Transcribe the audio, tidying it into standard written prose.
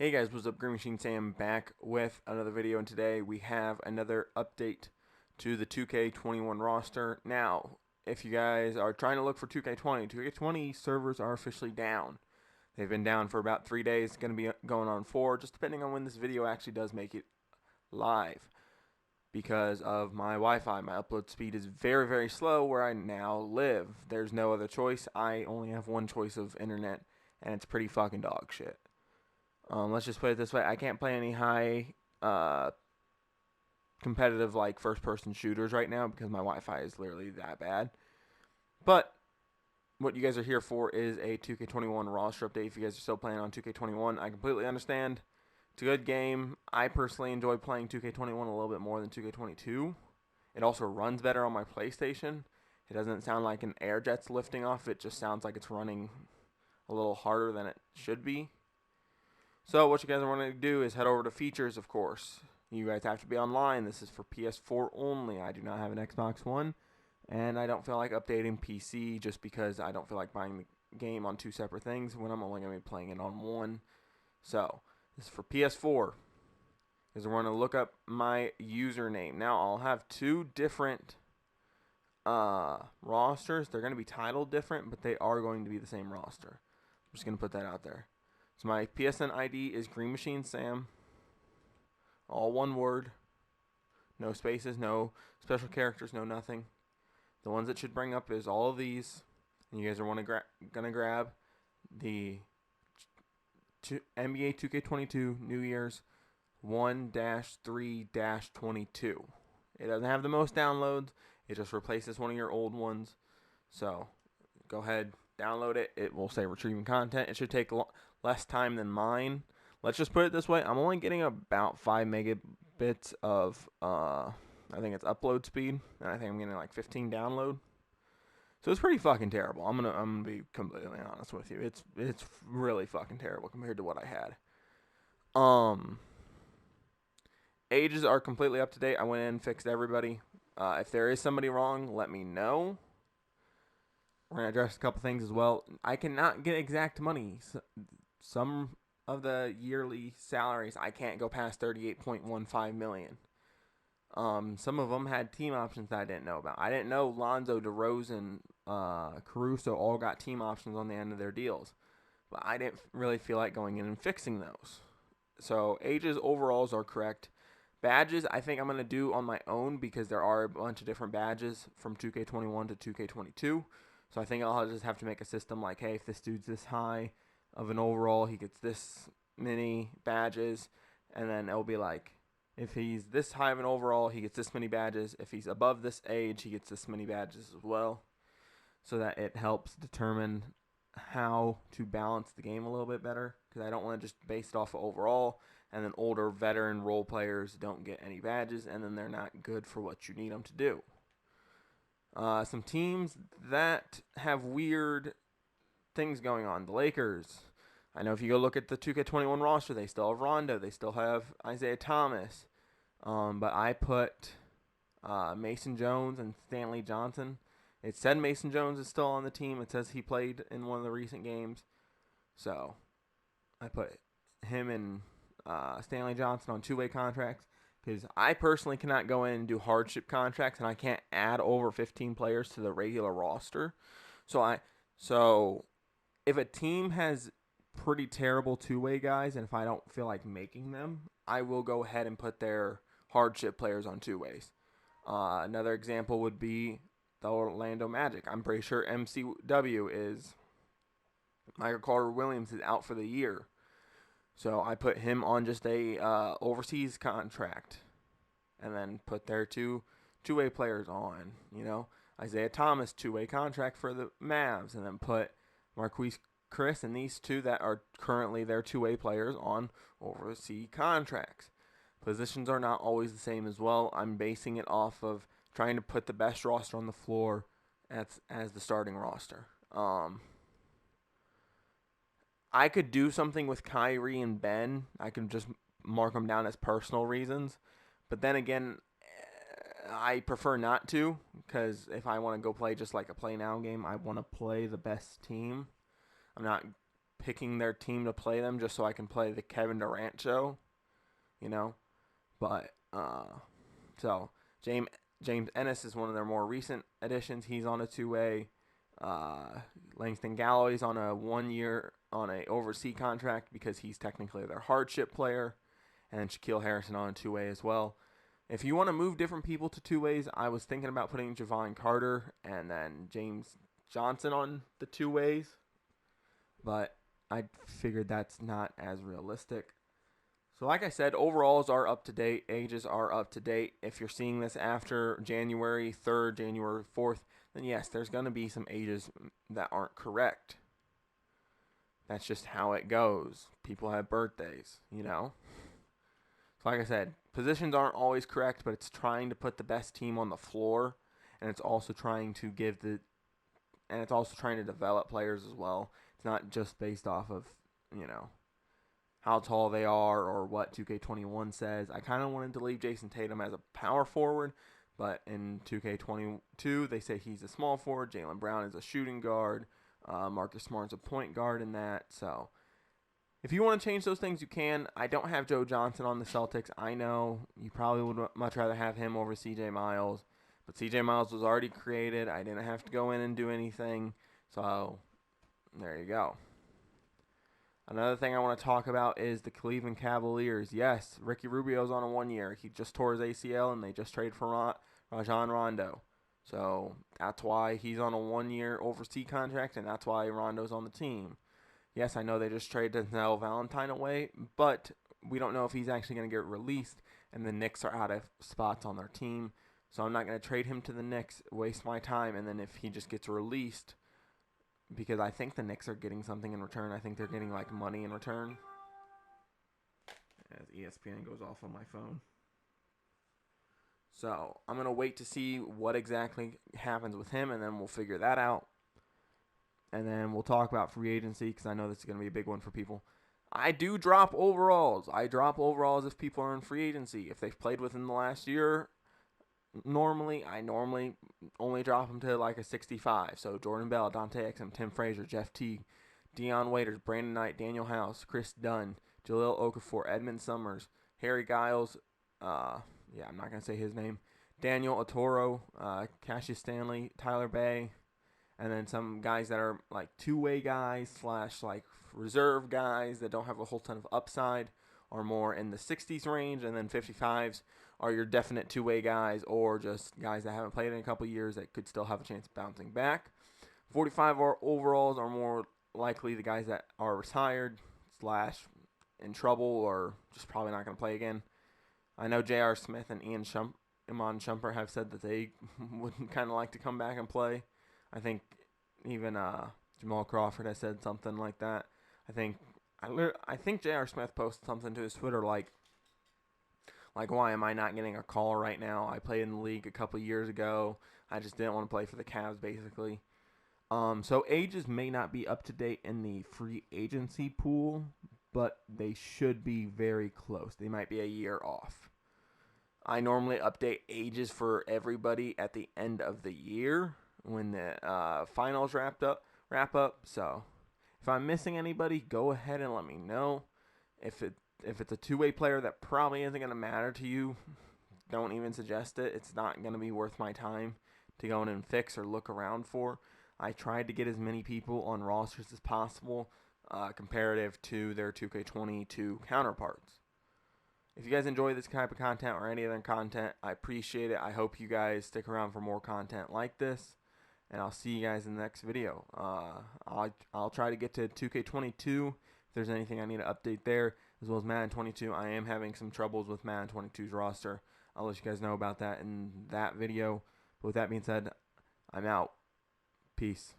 Hey guys, what's up? GreenMachineSam back with another video, and today we have another update to the 2K21 roster. Now, if you guys are trying to look for 2K20, 2K20 servers are officially down. They've been down for about 3 days. It's going to be going on 4, just depending on when this video actually does make it live. Because of my Wi-Fi, my upload speed is very, very slow where I now live. There's no other choice. I only have one choice of internet, and it's pretty fucking dog shit. Let's just put it this way. I can't play any high competitive like first-person shooters right now because my Wi-Fi is literally that bad. But what you guys are here for is a 2K21 roster update. If you guys are still playing on 2K21, I completely understand. It's a good game. I personally enjoy playing 2K21 a little bit more than 2K22. It also runs better on my PlayStation. It doesn't sound like an air jet's lifting off. It just sounds like it's running a little harder than it should be. So what you guys are wanting to do is head over to features, of course. You guys have to be online. This is for PS4 only. I do not have an Xbox One, and I don't feel like updating PC just because I don't feel like buying the game on 2 separate things when I'm only going to be playing it on one. So this is for PS4. Because we're going to look up my username. Now I'll have 2 different rosters. They're going to be titled different, but they are going to be the same roster. I'm just going to put that out there. So my PSN ID is GreenMachineSam. All one word. No spaces, no special characters, no nothing. The ones that should bring up is all of these. And you guys are gonna grab the NBA 2K22 New Year's 1-3-22. It doesn't have the most downloads. It just replaces one of your old ones. So go ahead, download it. It will say retrieving content. It should take less time than mine. Let's just put it this way. I'm only getting about 5 megabits of, I think it's upload speed. And I think I'm getting like 15 download. So it's pretty fucking terrible. I'm gonna be completely honest with you. It's really fucking terrible compared to what I had. Ages are completely up to date. I went in and fixed everybody. If there is somebody wrong, let me know. We're going to address a couple things as well. I cannot get exact money. Some of the yearly salaries, I can't go past $38.15 million. Some of them had team options that I didn't know about. I didn't know Lonzo, DeRozan, Caruso all got team options on the end of their deals. But I didn't really feel like going in and fixing those. So ages, overalls are correct. Badges, I think I'm going to do on my own because there are a bunch of different badges from 2K21 to 2K22. So I think I'll just have to make a system like, hey, if this dude's this high of an overall, he gets this many badges. And then it'll be like, if he's this high of an overall, he gets this many badges. If he's above this age, he gets this many badges as well. So that it helps determine how to balance the game a little bit better. Because I don't want to just base it off of overall. And then older veteran role players don't get any badges. And then they're not good for what you need them to do. Some teams that have weird things going on. The Lakers. I know if you go look at the 2K21 roster, they still have Rondo. They still have Isaiah Thomas. But I put Mason Jones and Stanley Johnson. It said Mason Jones is still on the team. It says he played in one of the recent games. So I put him and Stanley Johnson on 2-way contracts. Because I personally cannot go in and do hardship contracts, and I can't add over 15 players to the regular roster. So if a team has pretty terrible 2-way guys, and if I don't feel like making them, I will go ahead and put their hardship players on 2-ways. Another example would be the Orlando Magic. I'm pretty sure MCW is Michael Carter-Williams is out for the year. So I put him on just a overseas contract, and then put their 2-way players on. Isaiah Thomas 2-way contract for the Mavs, and then put Marquise Chris and these 2 that are currently their 2-way players on overseas contracts. Positions are not always the same as well. I'm basing it off of trying to put the best roster on the floor as the starting roster. I could do something with Kyrie and Ben. I could just mark them down as personal reasons. But then again, I prefer not to. Because if I want to go play just like a play now game, I want to play the best team. I'm not picking their team to play them just so I can play the Kevin Durant show, you know. But so James Ennis is one of their more recent additions. He's on a 2-way. Langston Galloway's on a 1 year on a overseas contract because he's technically their hardship player, and Shaquille Harrison on a 2-way as well. If you want to move different people to 2-ways, I was thinking about putting Javon Carter and then James Johnson on the 2-ways, but I figured that's not as realistic. So like I said, overalls are up to date, ages are up to date. If you're seeing this after January 3rd, January 4th, then yes, there's going to be some ages that aren't correct. That's just how it goes. People have birthdays, you know. So like I said, positions aren't always correct, but it's trying to put the best team on the floor, and it's also trying to develop players as well. It's not just based off of, you know, how tall they are or what 2K21 says. I kind of wanted to leave Jason Tatum as a power forward, but in 2K22 they say he's a small forward. Jaylen Brown is a shooting guard. Marcus Smart's a point guard in that. So if you want to change those things, you can. I don't have Joe Johnson on the Celtics. I know you probably would much rather have him over CJ Miles, but CJ Miles was already created. I didn't have to go in and do anything. So there you go. Another thing I want to talk about is the Cleveland Cavaliers. Yes, Ricky Rubio's on a 1 year. He just tore his ACL, and they just traded for Rajon Rondo. So that's why he's on a 1 year overseas contract, and that's why Rondo's on the team. Yes, I know they just traded Denzel Valentine away, but we don't know if he's actually going to get released, and the Knicks are out of spots on their team. So I'm not going to trade him to the Knicks, waste my time, and then if he just gets released, because I think the Knicks are getting something in return. I think they're getting like money in return. As ESPN goes off on my phone. So I'm going to wait to see what exactly happens with him, and then we'll figure that out. And then we'll talk about free agency because I know this is going to be a big one for people. I do drop overalls. I drop overalls if people are in free agency. If they've played within the last year, I normally only drop them to like a 65. So Jordan Bell, Dante Exum, Tim Frazier, Jeff Teague, Dion Waiters, Brandon Knight, Daniel House, Chris Dunn, Jahlil Okafor, Edmund Summers, Harry Giles, I'm not going to say his name, Daniel Otoro, Cassius Stanley, Tyler Bay, and then some guys that are like two-way guys / like reserve guys that don't have a whole ton of upside or more in the 60s range, and then 55s are your definite two-way guys or just guys that haven't played in a couple years that could still have a chance of bouncing back. 45 overalls are more likely the guys that are retired / in trouble or just probably not going to play again. I know J.R. Smith and Iman Shumpert have said that they would kind of like to come back and play. I think even Jamal Crawford has said something like that. I think J.R. Smith posted something to his Twitter like, why am I not getting a call right now? I played in the league a couple years ago. I just didn't want to play for the Cavs, basically. So ages may not be up to date in the free agency pool, but they should be very close. They might be a year off. I normally update ages for everybody at the end of the year when the finals wrap up. So if I'm missing anybody, go ahead and let me know. If it's a two-way player that probably isn't going to matter to you, don't even suggest it. It's not going to be worth my time to go in and fix or look around for. I tried to get as many people on rosters as possible comparative to their 2K22 counterparts. If you guys enjoy this type of content or any other content, I appreciate it. I hope you guys stick around for more content like this, and I'll see you guys in the next video. I'll try to get to 2K22 if there's anything I need to update there, as well as Madden 22. I am having some troubles with Madden 22's roster. I'll let you guys know about that in that video. But with that being said, I'm out. Peace.